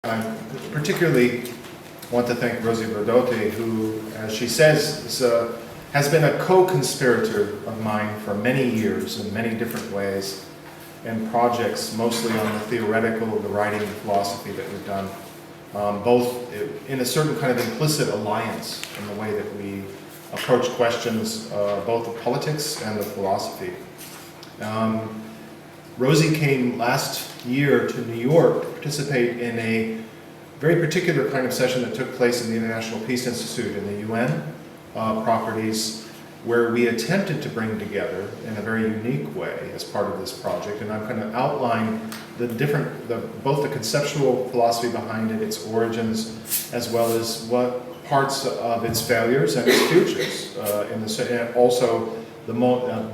I particularly want to thank Rosie Verdote, who, as she says, has been a co-conspirator of mine for many years in many different ways, and projects mostly on the theoretical, the writing, the philosophy that we've done, both in a certain kind of implicit alliance in the way that we approach questions both of politics and of philosophy. Rosie came last year to New York to participate in a very particular kind of session that took place in the International Peace Institute in the UN properties, where we attempted to bring together in a very unique way as part of this project. And I'm going to outline both the conceptual philosophy behind it, its origins, as well as what parts of its failures and its futures, and also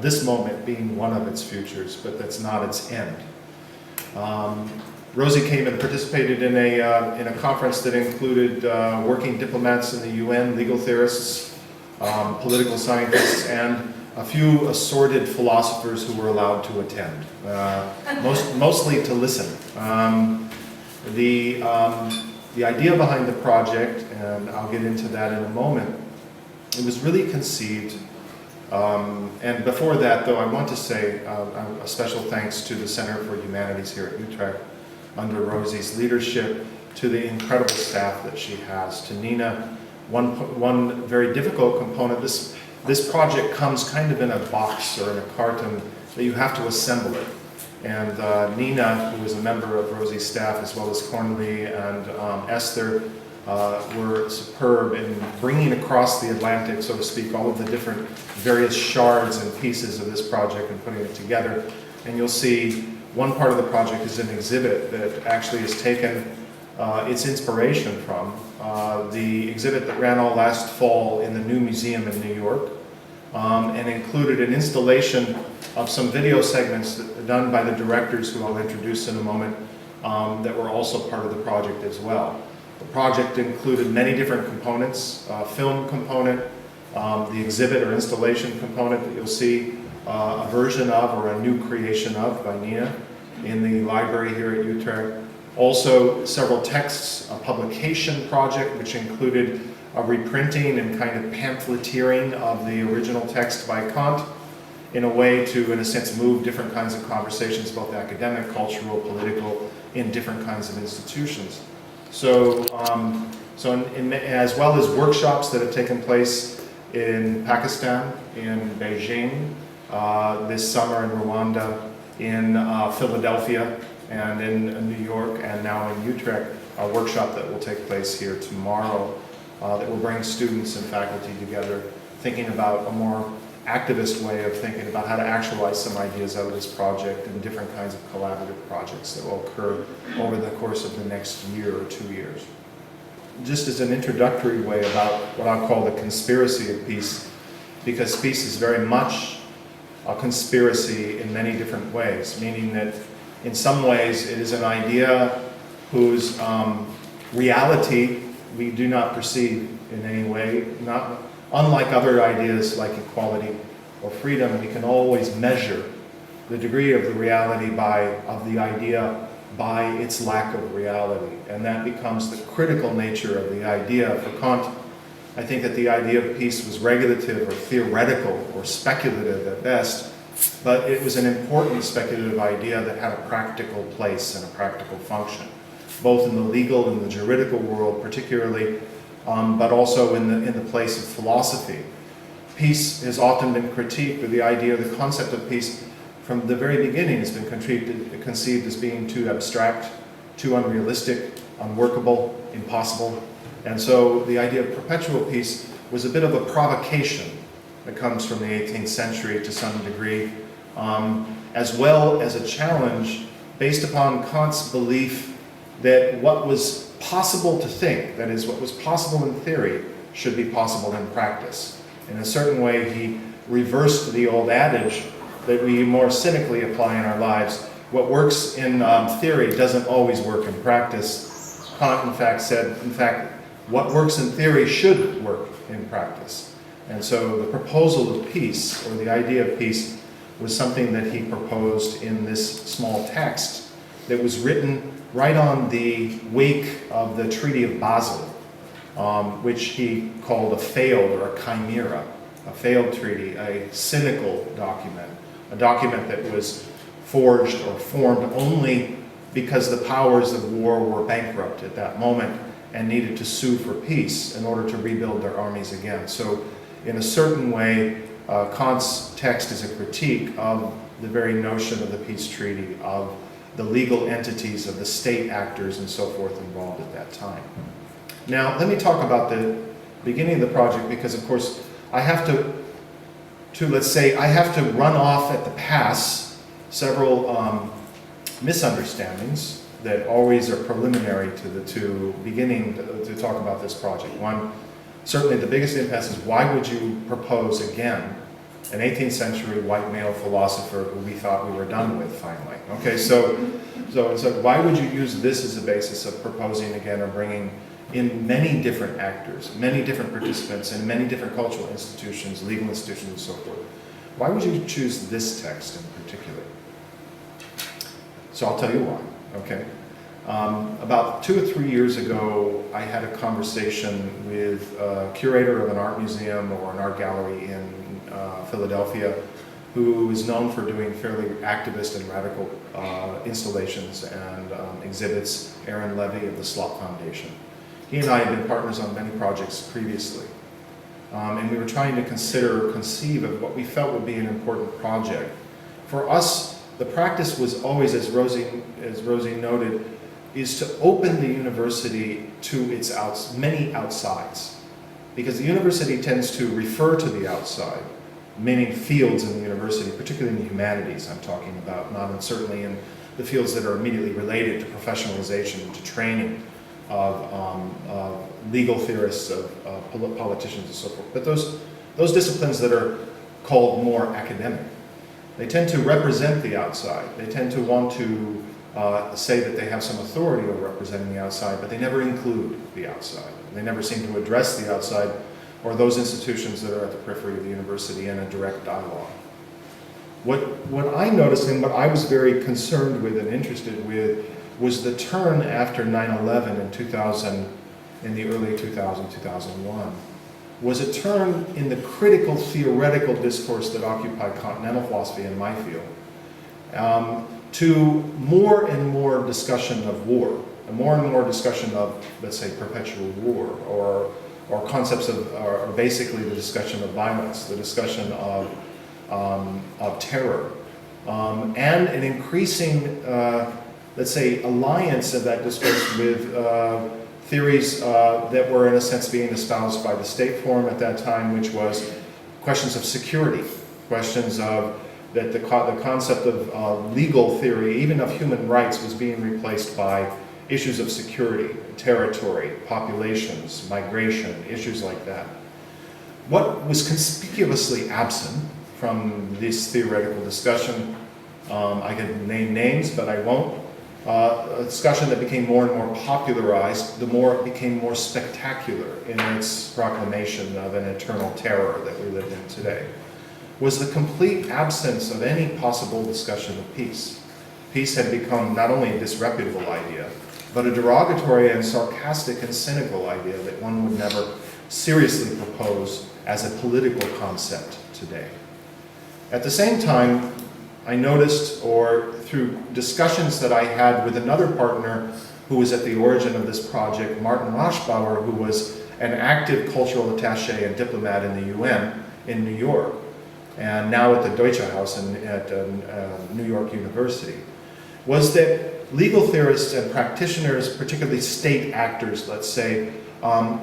this moment being one of its futures, but that's not its end. Rosie came and participated in a conference that included working diplomats in the UN, legal theorists, political scientists, and a few assorted philosophers who were allowed to attend, mostly to listen. The idea behind the project, and I'll get into that in a moment, it was really conceived. And before that, though, I want to say a special thanks to the Center for Humanities here at Utrecht, under Rosie's leadership, to the incredible staff that she has, to Nina. One very difficult component, this project comes kind of in a box or in a carton that you have to assemble it. And Nina, who is a member of Rosie's staff, as well as Cornelie and Esther, were superb in bringing across the Atlantic, so to speak, all of the different various shards and pieces of this project and putting it together. And you'll see one part of the project is an exhibit that actually has taken its inspiration from the exhibit that ran all last fall in the new museum in New York, and included an installation of some video segments done by the directors, who I'll introduce in a moment, that were also part of the project as well. The project included many different components, film component, the exhibit or installation component that you'll see a version of, or a new creation of, by Nina in the library here at Utrecht. Also several texts, a publication project which included a reprinting and kind of pamphleteering of the original text by Kant in a way to, in a sense, move different kinds of conversations, both academic, cultural, political, in different kinds of institutions. So, as well as workshops that have taken place in Pakistan, in Beijing, this summer in Rwanda, in Philadelphia, and in New York, and now in Utrecht, a workshop that will take place here tomorrow that will bring students and faculty together, thinking about a more activist way of thinking about how to actualize some ideas out of this project and different kinds of collaborative projects that will occur over the course of the next year or 2 years. Just as an introductory way about what I'll call the conspiracy of peace, because peace is very much a conspiracy in many different ways, meaning that in some ways it is an idea whose reality we do not perceive in any way. Unlike other ideas like equality or freedom, we can always measure the degree of the reality of the idea by its lack of reality. And that becomes the critical nature of the idea. For Kant, I think that the idea of peace was regulative or theoretical or speculative at best, but it was an important speculative idea that had a practical place and a practical function, both in the legal and the juridical world particularly, but also in the place of philosophy. Peace has often been critiqued, or the idea, the concept of peace from the very beginning has been conceived as being too abstract, too unrealistic, unworkable, impossible. And so the idea of perpetual peace was a bit of a provocation that comes from the 18th century to some degree, as well as a challenge based upon Kant's belief that what was possible to think, that is, what was possible in theory, should be possible in practice. In a certain way, he reversed the old adage that we more cynically apply in our lives. What works in theory doesn't always work in practice. Kant, in fact, said, what works in theory should work in practice. And so the proposal of peace, or the idea of peace, was something that he proposed in this small text that was written right on the wake of the Treaty of Basel, which he called a failed or a chimera, a failed treaty, a cynical document, a document that was forged or formed only because the powers of war were bankrupt at that moment and needed to sue for peace in order to rebuild their armies again. So in a certain way, Kant's text is a critique of the very notion of the peace treaty, of the legal entities, of the state actors and so forth involved at that time. Now, let me talk about the beginning of the project, because of course I have let's say, I have to run off at the pass several misunderstandings that always are preliminary to beginning to talk about this project. One, certainly the biggest impasse is, why would you propose again an 18th century white male philosopher who we thought we were done with finally? Okay, so why would you use this as a basis of proposing again, or bringing in many different actors, many different participants, and many different cultural institutions, legal institutions, and so forth? Why would you choose this text in particular? So I'll tell you why, okay? About 2 or 3 years ago, I had a conversation with a curator of an art museum or an art gallery in Philadelphia, who is known for doing fairly activist and radical installations and exhibits, Aaron Levy of the Slot Foundation. He and I had been partners on many projects previously, and we were trying to conceive of what we felt would be an important project. For us, the practice was always, as Rosie noted, is to open the university to its many outsides. Because the university tends to refer to the outside, meaning fields in the university, particularly in the humanities I'm talking about, not certainly in the fields that are immediately related to professionalization, to training of legal theorists, of politicians and so forth. But those disciplines that are called more academic, they tend to represent the outside. They tend to want to say that they have some authority over representing the outside, but they never include the outside. They never seem to address the outside or those institutions that are at the periphery of the university in a direct dialogue. What I noticed, and what I was very concerned with and interested with, was the turn after 9/11 in 2000, in the early 2001, was a turn in the critical theoretical discourse that occupied continental philosophy in my field, to more and more discussion of war, and more discussion of, let's say, perpetual war, or concepts of, or basically the discussion of violence, the discussion of terror, and an increasing, let's say, alliance of that discourse with theories that were in a sense being espoused by the State Forum at that time, which was questions of security, questions of that the concept of legal theory, even of human rights, was being replaced by issues of security, territory, populations, migration, issues like that. What was conspicuously absent from this theoretical discussion, I could name names, but I won't, a discussion that became more and more popularized, the more it became more spectacular in its proclamation of an eternal terror that we live in today, was the complete absence of any possible discussion of peace. Peace had become not only a disreputable idea, but a derogatory and sarcastic and cynical idea that one would never seriously propose as a political concept today. At the same time, I noticed, or through discussions that I had with another partner who was at the origin of this project, Martin Raschbauer, who was an active cultural attaché and diplomat in the UN in New York, and now at the Deutsche Haus at New York University, was that legal theorists and practitioners, particularly state actors, let's say,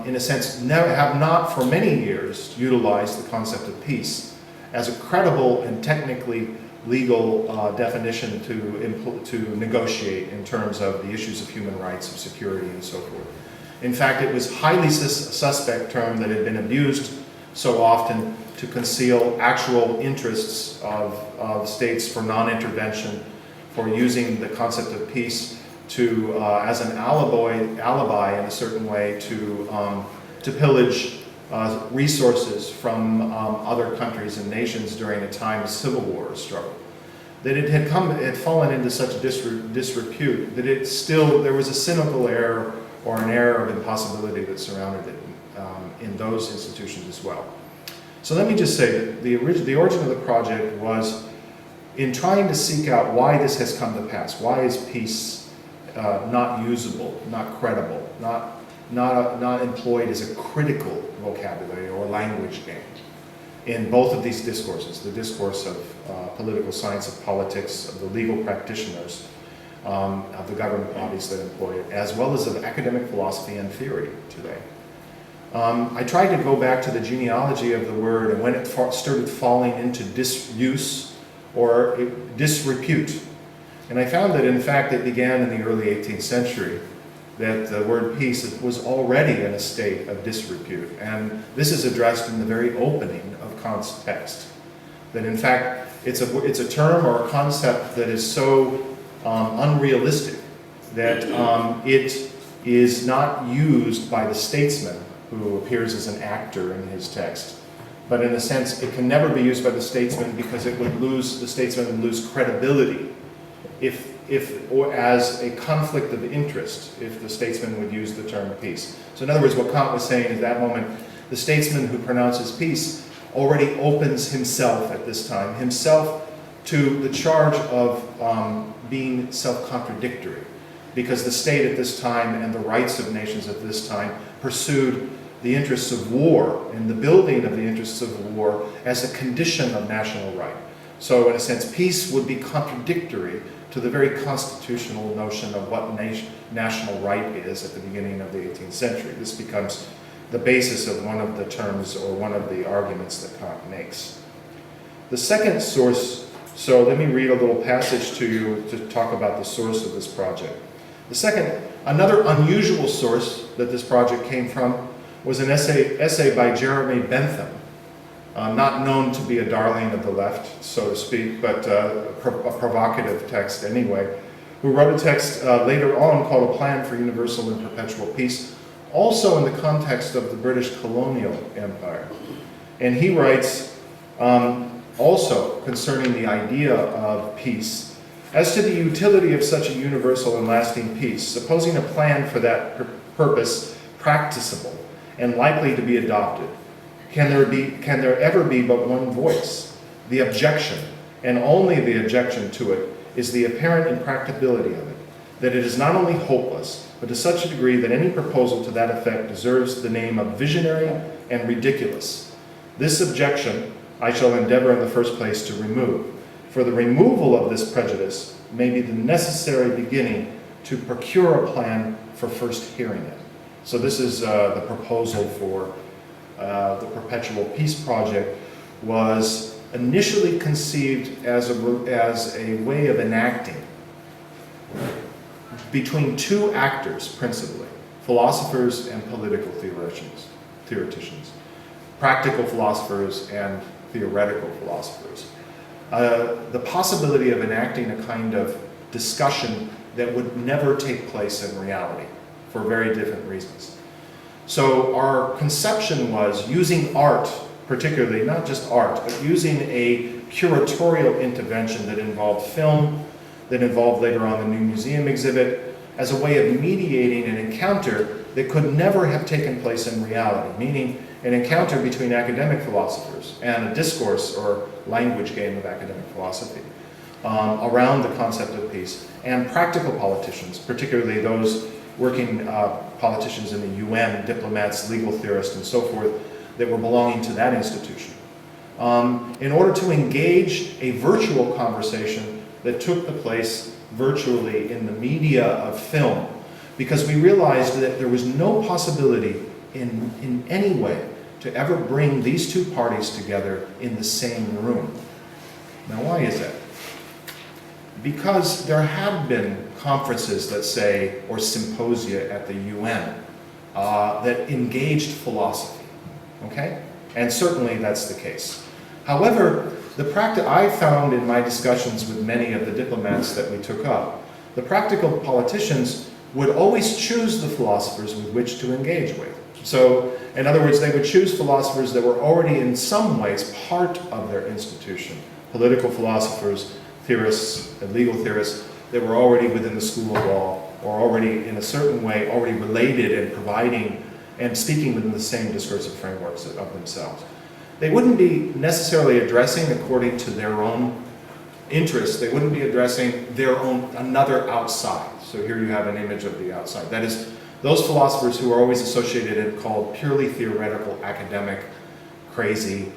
in a sense, have not for many years utilized the concept of peace as a credible and technically legal definition to negotiate in terms of the issues of human rights, of security, and so forth. In fact, it was a highly suspect term that had been abused so often to conceal actual interests of states for non-intervention, for using the concept of peace to as an alibi in a certain way to pillage resources from other countries and nations during a time of civil war or struggle. that it had fallen into such disrepute that there was a cynical air or an air of impossibility that surrounded it in those institutions as well. So let me just say that the origin of the project was in trying to seek out why this has come to pass. Why is peace not usable, not credible, not employed as a critical vocabulary or language game in both of these discourses, the discourse of political science, of politics, of the legal practitioners, of the government bodies that employ it, as well as of academic philosophy and theory today. I tried to go back to the genealogy of the word and when it started falling into disuse or disrepute. And I found that in fact it began in the early 18th century, that the word peace was already in a state of disrepute. And this is addressed in the very opening of Kant's text. That in fact it's a term or a concept that is so unrealistic that it is not used by the statesman who appears as an actor in his text. But in a sense, it can never be used by the statesman because the statesman would lose credibility or as a conflict of interest if the statesman would use the term peace. So in other words, what Kant was saying at that moment, the statesman who pronounces peace already opens himself at this time, to the charge of being self-contradictory, because the state at this time and the rights of nations at this time pursued the interests of war and the building of the interests of war as a condition of national right. So in a sense, peace would be contradictory to the very constitutional notion of what national right is at the beginning of the 18th century. This becomes the basis of one of the terms or one of the arguments that Kant makes. The second source, so let me read a little passage to you to talk about the source of this project. Another unusual source that this project came from was an essay by Jeremy Bentham, not known to be a darling of the left, so to speak, but a provocative text anyway, who wrote a text later on called A Plan for Universal and Perpetual Peace, also in the context of the British colonial empire. And he writes also concerning the idea of peace, as to the utility of such a universal and lasting peace, supposing a plan for that purpose practicable and likely to be adopted, can there ever be but one voice? The objection, and only the objection to it, is the apparent impracticability of it, that it is not only hopeless, but to such a degree that any proposal to that effect deserves the name of visionary and ridiculous. This objection I shall endeavor in the first place to remove, for the removal of this prejudice may be the necessary beginning to procure a plan for first hearing it. So this is the proposal for the Perpetual Peace Project, was initially conceived as a way of enacting between two actors principally, philosophers and political theoreticians, practical philosophers and theoretical philosophers. The possibility of enacting a kind of discussion that would never take place in reality for very different reasons. So our conception was using art, particularly, not just art, but using a curatorial intervention that involved film, that involved later on the new museum exhibit, as a way of mediating an encounter that could never have taken place in reality, meaning an encounter between academic philosophers and a discourse or language game of academic philosophy around the concept of peace, and practical politicians, particularly those working politicians in the UN, diplomats, legal theorists, and so forth, that were belonging to that institution, in order to engage a virtual conversation that took the place virtually in the media of film, because we realized that there was no possibility in any way to ever bring these two parties together in the same room. Now, why is that? Because there have been conferences, let's say, or symposia at the UN that engaged philosophy, okay? And certainly that's the case. However, I found in my discussions with many of the diplomats that we took up, the practical politicians would always choose the philosophers with which to engage with. So, in other words, they would choose philosophers that were already in some ways part of their institution. Political philosophers, theorists and legal theorists that were already within the school of law, or already in a certain way, already related and providing and speaking within the same discursive frameworks of themselves. They wouldn't be necessarily addressing according to their own interests. They wouldn't be addressing their own, another outside. So here you have an image of the outside. That is, those philosophers who are always associated and called purely theoretical, academic, crazy,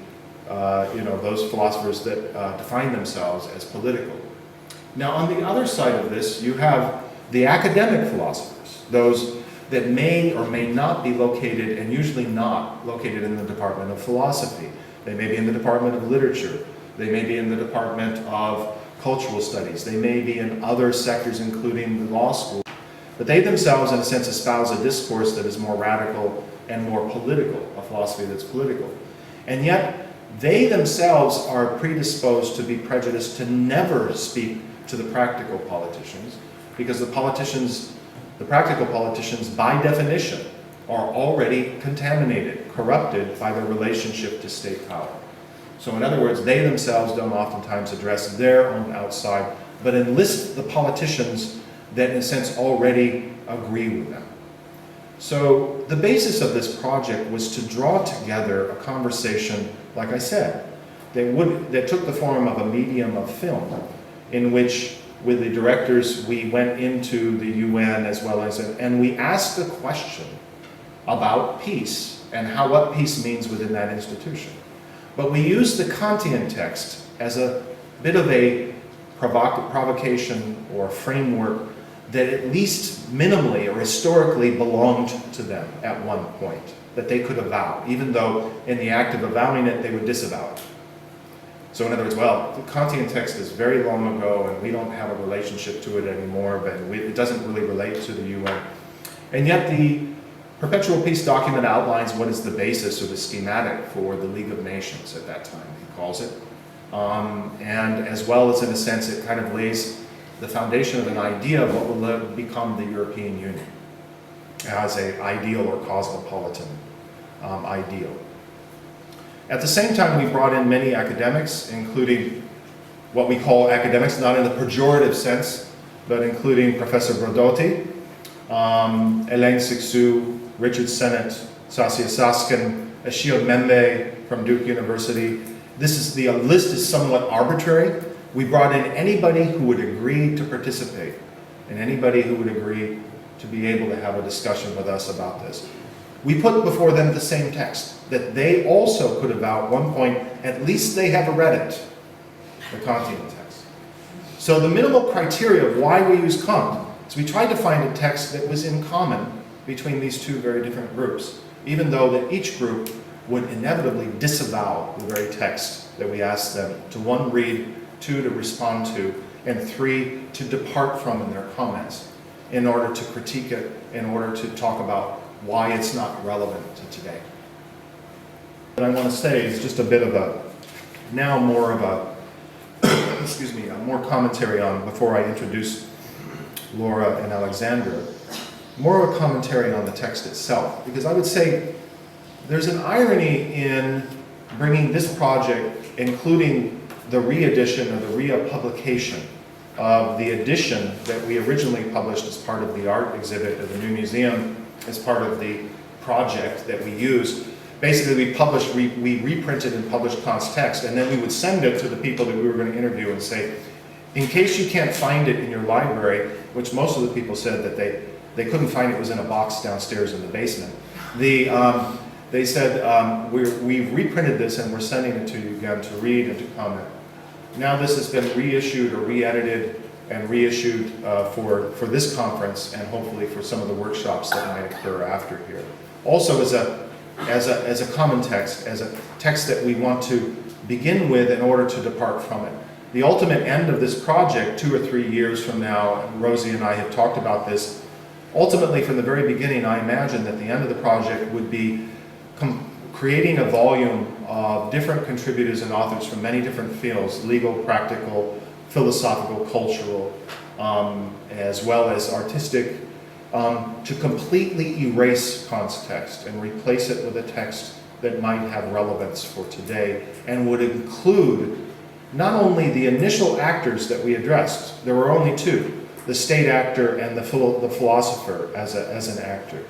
those philosophers that define themselves as political. Now, on the other side of this, you have the academic philosophers, those that may or may not be located, and usually not located in the Department of Philosophy. They may be in the Department of Literature. They may be in the Department of Cultural Studies. They may be in other sectors, including the law school. But they themselves, in a sense, espouse a discourse that is more radical and more political, a philosophy that's political. And yet, they themselves are predisposed to be prejudiced to never speak to the practical politicians, because the practical politicians, by definition, are already contaminated, corrupted by their relationship to state power. So in other words, they themselves don't oftentimes address their own outside, but enlist the politicians that in a sense already agree with them. So the basis of this project was to draw together a conversation, like I said, that took the form of a medium of film, in which with the directors we went into the UN as well as, and we asked a question about peace and what peace means within that institution. But we used the Kantian text as a bit of a provocation or framework that at least minimally or historically belonged to them at one point, that they could avow, even though in the act of avowing it, they would disavow it. So in other words, well, the Kantian text is very long ago and we don't have a relationship to it anymore, but it doesn't really relate to the UN. And yet the Perpetual Peace document outlines what is the basis or the schematic for the League of Nations at that time, he calls it. And as well as, in a sense, it kind of lays the foundation of an idea of what will become the European Union as an ideal or cosmopolitan ideal. At the same time, we brought in many academics, including what we call academics, not in the pejorative sense, but including Professor Brodotti, Hélène Sixou, Richard Sennett, Saskia Saskin, Ashil Membe from Duke University. The list is somewhat arbitrary. We brought in anybody who would agree to participate and anybody who would agree to be able to have a discussion with us about this. We put before them the same text, that they also could avow at one point, at least they have read it, the Kantian text. So the minimal criteria of why we use Kant is we tried to find a text that was in common between these two very different groups, even though that each group would inevitably disavow the very text that we asked them to, one, read, two, to respond to, and three, to depart from in their comments in order to critique it, in order to talk about why it's not relevant to today. What I want to say is just a bit of more commentary on, before I introduce Laura and Alexandra, more of a commentary on the text itself, because I would say there's an irony in bringing this project, including the re-edition or the re-publication of the edition that we originally published as part of the art exhibit at the new museum, as part of the project that we used. Basically, we reprinted and published Kant's text, and then we would send it to the people that we were going to interview and say, in case you can't find it in your library, which most of the people said that they couldn't find it was in a box downstairs in the basement. They said, we've reprinted this and we're sending it to you again to read and to comment. Now this has been reissued or re-edited and reissued for this conference and hopefully for some of the workshops that might occur after here. Also as a common text, as a text that we want to begin with in order to depart from it. The ultimate end of this project, 2 or 3 years from now, and Rosie and I have talked about this, ultimately from the very beginning I imagined that the end of the project would be creating a volume of different contributors and authors from many different fields, legal, practical, philosophical, cultural, as well as artistic, to completely erase Kant's text and replace it with a text that might have relevance for today and would include not only the initial actors that we addressed, there were only two, the state actor and the philosopher as an actor.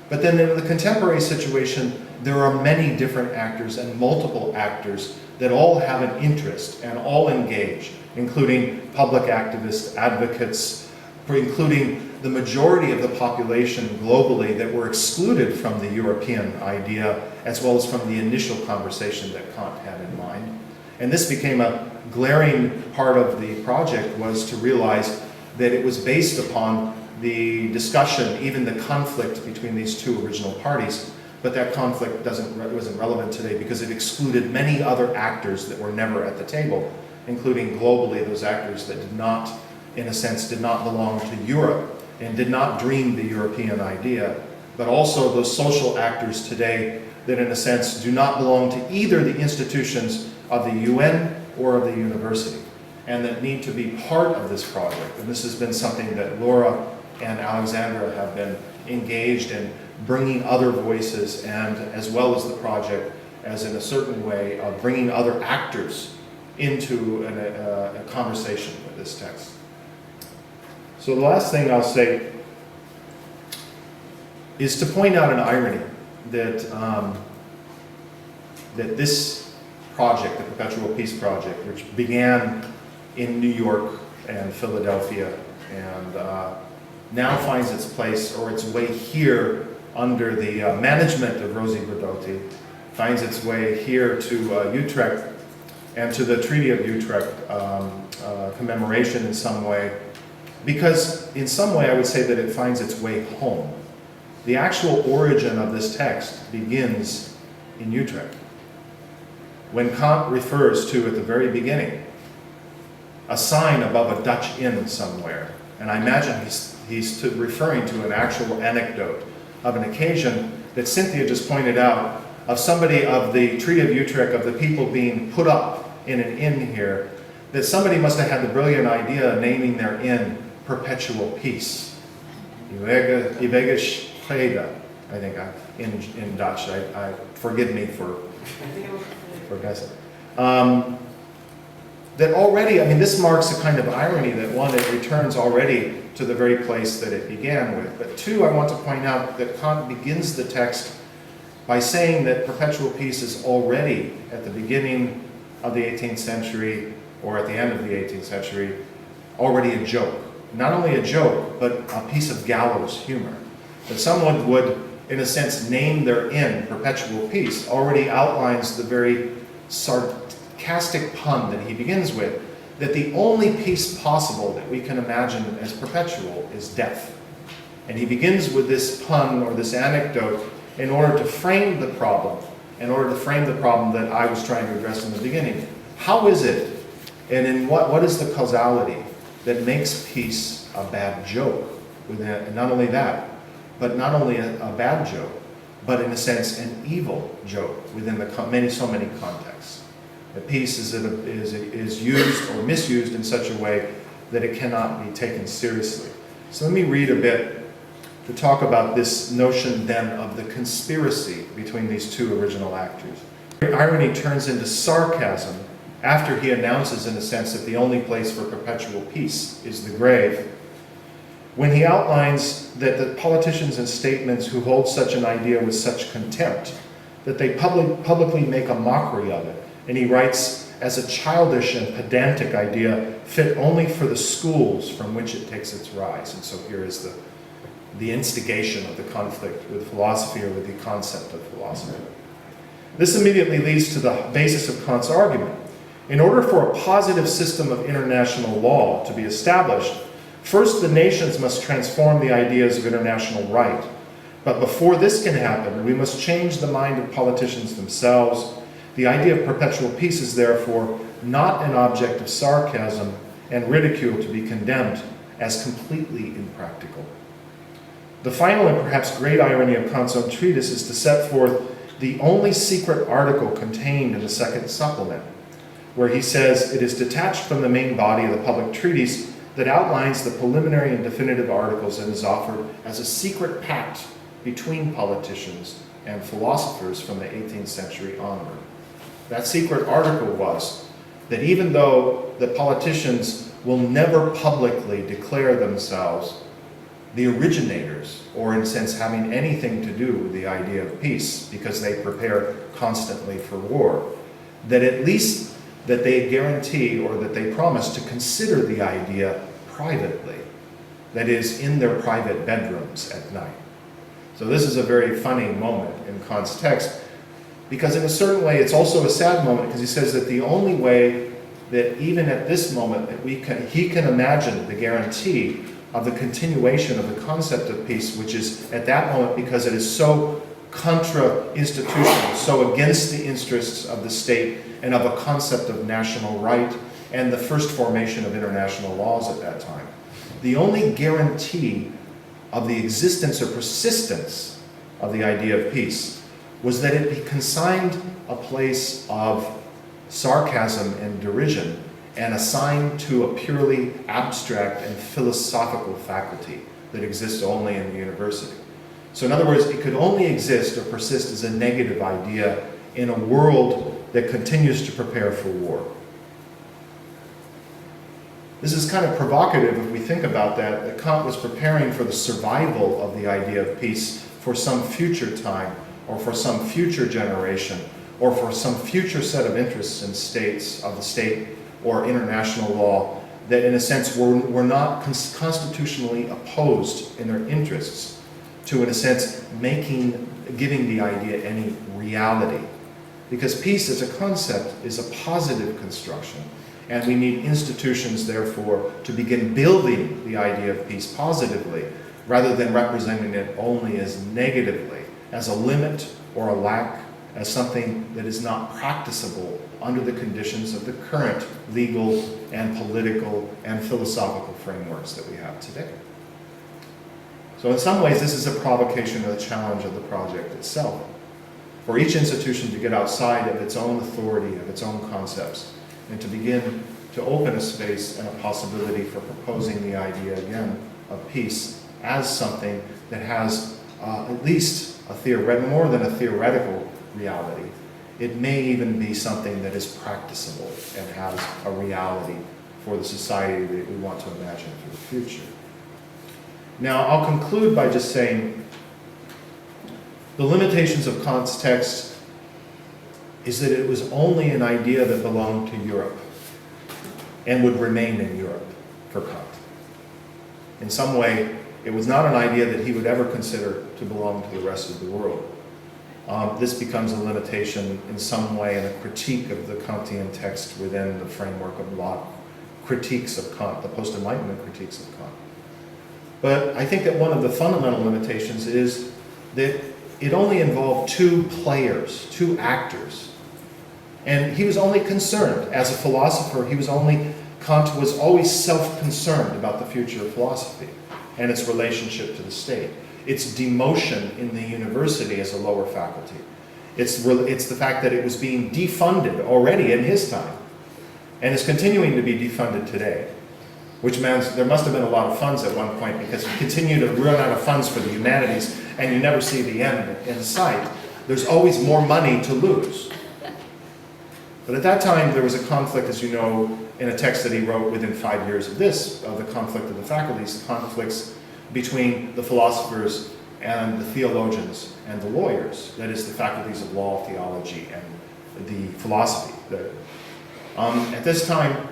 But then in the contemporary situation, there are many different actors and multiple actors that all have an interest and all engage, including public activists, advocates, including the majority of the population globally that were excluded from the European idea, as well as from the initial conversation that Kant had in mind. And this became a glaring part of the project, was to realize that it was based upon the discussion, even the conflict between these two original parties, but that conflict wasn't relevant today because it excluded many other actors that were never at the table, including globally those actors that did not, in a sense, did not belong to Europe and did not dream the European idea, but also those social actors today that, in a sense, do not belong to either the institutions of the UN or of the university, and that need to be part of this project. And this has been something that Laura and Alexandra have been engaged in, bringing other voices, and as well as the project, as in a certain way of bringing other actors into a conversation with this text. So the last thing I'll say is to point out an irony that that this project, the Perpetual Peace Project, which began in New York and Philadelphia, and now finds its place, or its way here under the management of Rosie Braidotti, finds its way here to Utrecht and to the Treaty of Utrecht commemoration in some way, because in some way I would say that it finds its way home. The actual origin of this text begins in Utrecht, when Kant refers to, at the very beginning, a sign above a Dutch inn somewhere. And I imagine he's referring to an actual anecdote of an occasion that Cynthia just pointed out, of somebody of the Treaty of Utrecht, of the people being put up in an inn here, that somebody must have had the brilliant idea of naming their inn Perpetual Peace. Eeuwige Vrede, I think, in Dutch. Forgive me for guessing. That already, I mean, this marks a kind of irony that, one, it returns already to the very place that it began with. But two, I want to point out that Kant begins the text by saying that perpetual peace is already, at the beginning of the 18th century, or at the end of the 18th century, already a joke. Not only a joke, but a piece of gallows humor. That someone would, in a sense, name their inn Perpetual Peace already outlines the very sarcastic pun that he begins with, that the only peace possible that we can imagine as perpetual is death. And he begins with this pun or this anecdote in order to frame the problem, that I was trying to address in the beginning. How is it, and in what is the causality that makes peace a bad joke? And not only that, but not only a bad joke, but in a sense an evil joke within so many contexts. That peace is used or misused in such a way that it cannot be taken seriously. So let me read a bit to talk about this notion then of the conspiracy between these two original actors. Irony turns into sarcasm after he announces, in a sense, that the only place for perpetual peace is the grave. When he outlines that the politicians and statesmen who hold such an idea with such contempt, that they publicly make a mockery of it. And he writes, as a childish and pedantic idea fit only for the schools from which it takes its rise. And so here is the instigation of the conflict with philosophy, or with the concept of philosophy. This immediately leads to the basis of Kant's argument. In order for a positive system of international law to be established, first the nations must transform the ideas of international right. But before this can happen, we must change the mind of politicians themselves. The idea of perpetual peace is therefore not an object of sarcasm and ridicule to be condemned as completely impractical. The final and perhaps great irony of Kant's own treatise is to set forth the only secret article contained in the second supplement, where he says it is detached from the main body of the public treatise that outlines the preliminary and definitive articles, and is offered as a secret pact between politicians and philosophers from the 18th century onward. That secret article was that even though the politicians will never publicly declare themselves the originators, or in a sense having anything to do with the idea of peace, because they prepare constantly for war, that at least that they guarantee or that they promise to consider the idea privately, that is, in their private bedrooms at night. So this is a very funny moment in Kant's text, because in a certain way it's also a sad moment, because he says that the only way that even at this moment that he can imagine the guarantee of the continuation of the concept of peace, which is at that moment, because it is so contra-institutional, so against the interests of the state and of a concept of national right and the first formation of international laws at that time. The only guarantee of the existence or persistence of the idea of peace was that it be consigned a place of sarcasm and derision and assigned to a purely abstract and philosophical faculty that exists only in the university. So in other words, it could only exist or persist as a negative idea in a world that continues to prepare for war. This is kind of provocative if we think about that Kant was preparing for the survival of the idea of peace for some future time, or for some future generation, or for some future set of interests and states of the state or international law that in a sense were not constitutionally opposed in their interests to, in a sense, giving the idea any reality. Because peace as a concept is a positive construction, and we need institutions, therefore, to begin building the idea of peace positively, rather than representing it only as negatively, as a limit or a lack, as something that is not practicable under the conditions of the current legal and political and philosophical frameworks that we have today. So in some ways, this is a provocation or a challenge of the project itself, for each institution to get outside of its own authority, of its own concepts, and to begin to open a space and a possibility for proposing the idea again of peace as something that has at least more than a theoretical reality. It may even be something that is practicable and has a reality for the society that we want to imagine for the future. Now, I'll conclude by just saying the limitations of Kant's text is that it was only an idea that belonged to Europe and would remain in Europe for Kant. In some way, it was not an idea that he would ever consider to belong to the rest of the world. This becomes a limitation in some way and a critique of the Kantian text within the framework of a lot of critiques of Kant, the post-Enlightenment critiques of Kant. But I think that one of the fundamental limitations is that it only involved two players, two actors. And he was only concerned, as a philosopher, Kant was always self-concerned about the future of philosophy and its relationship to the state. Its demotion in the university as a lower faculty. It's the fact that it was being defunded already in his time and is continuing to be defunded today, which means there must have been a lot of funds at one point, because you continue to run out of funds for the humanities and you never see the end in sight. There's always more money to lose. But at that time, there was a conflict, as you know, in a text that he wrote within 5 years of the conflict of the faculties, the conflicts between the philosophers and the theologians and the lawyers, that is, the faculties of law, theology, and the philosophy. At this time,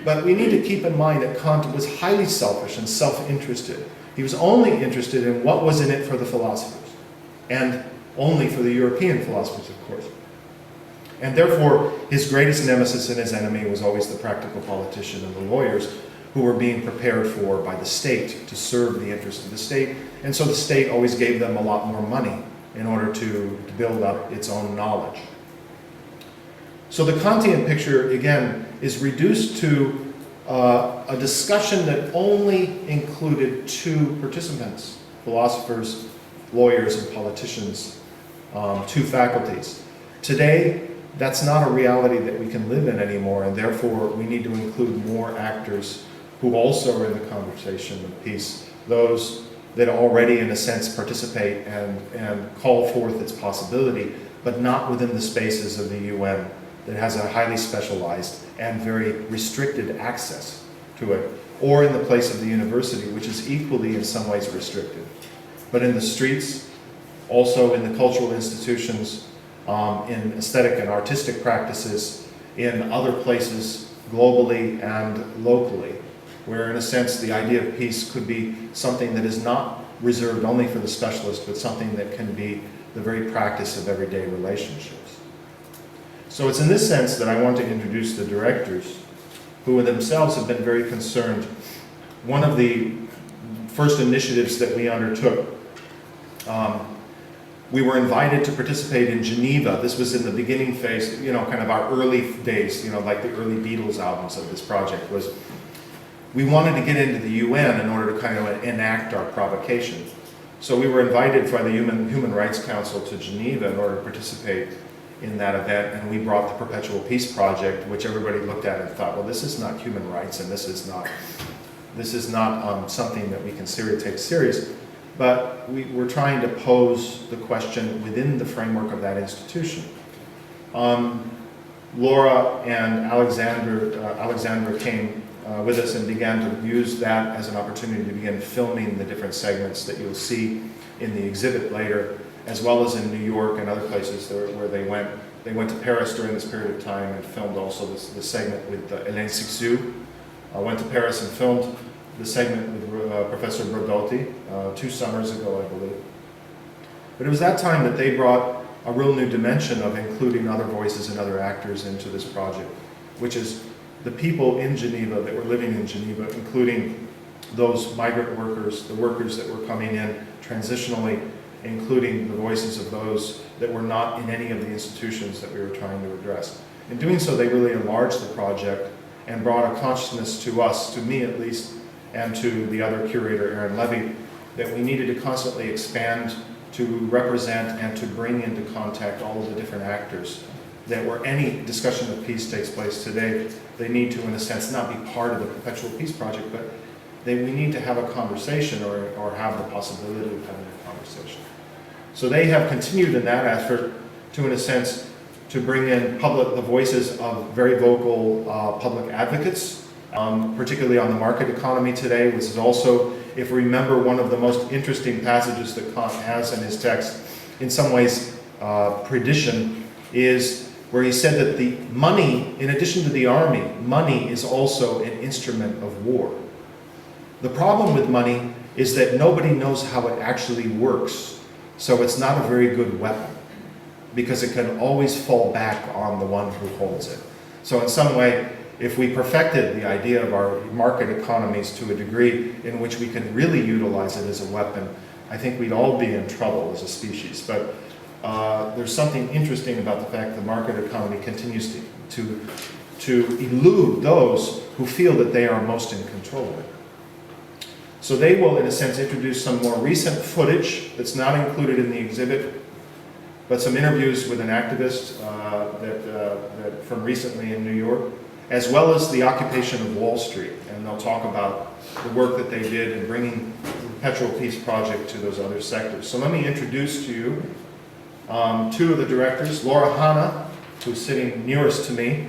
but we need to keep in mind that Kant was highly selfish and self-interested. He was only interested in what was in it for the philosophers, and only for the European philosophers, of course. And therefore, his greatest nemesis and his enemy was always the practical politician and the lawyers, who were being prepared for by the state to serve the interests of the state. And so the state always gave them a lot more money in order to build up its own knowledge. So the Kantian picture, again, is reduced to a discussion that only included two participants, philosophers, lawyers, and politicians, two faculties. Today, that's not a reality that we can live in anymore, and therefore we need to include more actors who also are in the conversation of peace, those that already, in a sense, participate and call forth its possibility, but not within the spaces of the UN that has a highly specialized and very restricted access to it, or in the place of the university, which is equally in some ways restricted. But in the streets, also in the cultural institutions, in aesthetic and artistic practices, in other places globally and locally, where in a sense the idea of peace could be something that is not reserved only for the specialist, but something that can be the very practice of everyday relationships. So it's in this sense that I want to introduce the directors, who themselves have been very concerned. One of the first initiatives that we undertook, we were invited to participate in Geneva. This was in the beginning phase, you know, kind of our early days, you know, like the early Beatles albums of this project was, we wanted to get into the UN in order to kind of enact our provocation. So we were invited by the Human Rights Council to Geneva in order to participate in that event, and we brought the Perpetual Peace Project, which everybody looked at and thought, well, this is not human rights, and this is not something that we can take serious. But we were trying to pose the question within the framework of that institution. Laura and Alexandra came with us and began to use that as an opportunity to begin filming the different segments that you'll see in the exhibit later, as well as in New York and other places where they went. They went to Paris during this period of time and filmed also the segment with Hélène Sixou. Went to Paris and filmed the segment with Professor Brodotti 2 summers ago, I believe. But it was that time that they brought a real new dimension of including other voices and other actors into this project, which is the people in Geneva that were living in Geneva, including those migrant workers, the workers that were coming in transitionally, including the voices of those that were not in any of the institutions that we were trying to address. In doing so, they really enlarged the project and brought a consciousness to us, to me at least, and to the other curator, Aaron Levy, that we needed to constantly expand to represent and to bring into contact all of the different actors, that where any discussion of peace takes place today, they need to, in a sense, not be part of the Perpetual Peace Project, but we need to have a conversation or have the possibility of having a conversation. So they have continued in that effort to, in a sense, to bring in the voices of very vocal public advocates, particularly on the market economy today, which is also, if we remember, one of the most interesting passages that Kant has in his text, in some ways prediction, is where he said that the money, in addition to the army, money is also an instrument of war. The problem with money is that nobody knows how it actually works, so it's not a very good weapon, because it can always fall back on the one who holds it. So in some way, if we perfected the idea of our market economies to a degree in which we can really utilize it as a weapon, I think we'd all be in trouble as a species. But there's something interesting about the fact that the market economy continues to elude those who feel that they are most in control of it. So they will, in a sense, introduce some more recent footage that's not included in the exhibit, but some interviews with an activist that from recently in New York, as well as the occupation of Wall Street. And they'll talk about the work that they did in bringing the Perpetual Peace Project to those other sectors. So let me introduce to you 2 of the directors. Laura Hana, who's sitting nearest to me,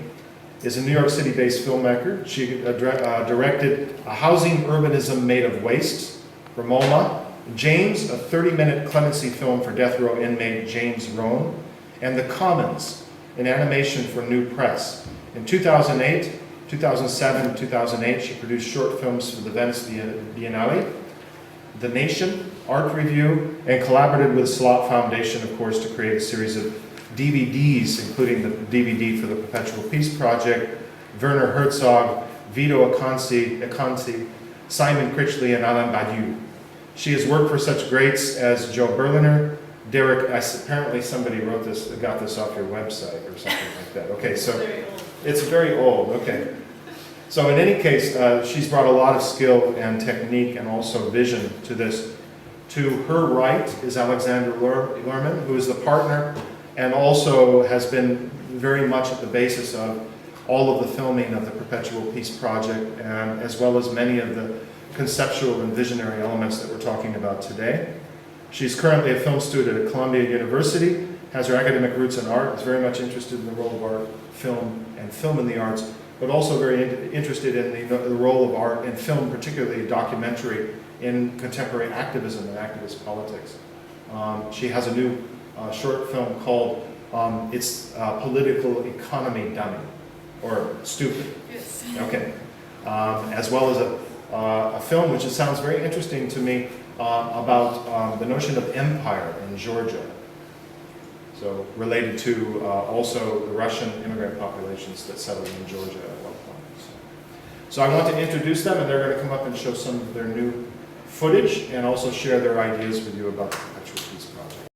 is a New York City-based filmmaker. She directed A Housing Urbanism Made of Waste for MoMA, James, a 30-minute clemency film for death row inmate James Rohn, and The Commons, an animation for New Press. In 2008, 2007, and 2008, she produced short films for the Venice Biennale, The Nation, Art Review, and collaborated with Slot Foundation, of course, to create a series of DVDs, including the DVD for the Perpetual Peace Project, Werner Herzog, Vito Acanzi, Simon Critchley, and Alain Badiou. She has worked for such greats as Joe Berliner, Derek, apparently somebody wrote this, got this off your website or something like that. Okay, so it's very old, okay. So in any case, she's brought a lot of skill and technique and also vision to this. To her right is Alexander Lerman, who is the partner and also has been very much at the basis of all of the filming of the Perpetual Peace Project, and as well as many of the conceptual and visionary elements that we're talking about today. She's currently a film student at Columbia University, has her academic roots in art, is very much interested in the role of art, film, and film in the arts, but also very interested in the role of art and film, particularly documentary, in contemporary activism and activist politics. She has a new short film called It's Political Economy Dummy, or Stupid. Yes. Okay. As well as a film which sounds very interesting to me about the notion of empire in Georgia. So related to also the Russian immigrant populations that settled in Georgia at one point. So I want to introduce them, and they're going to come up and show some of their new footage and also share their ideas with you about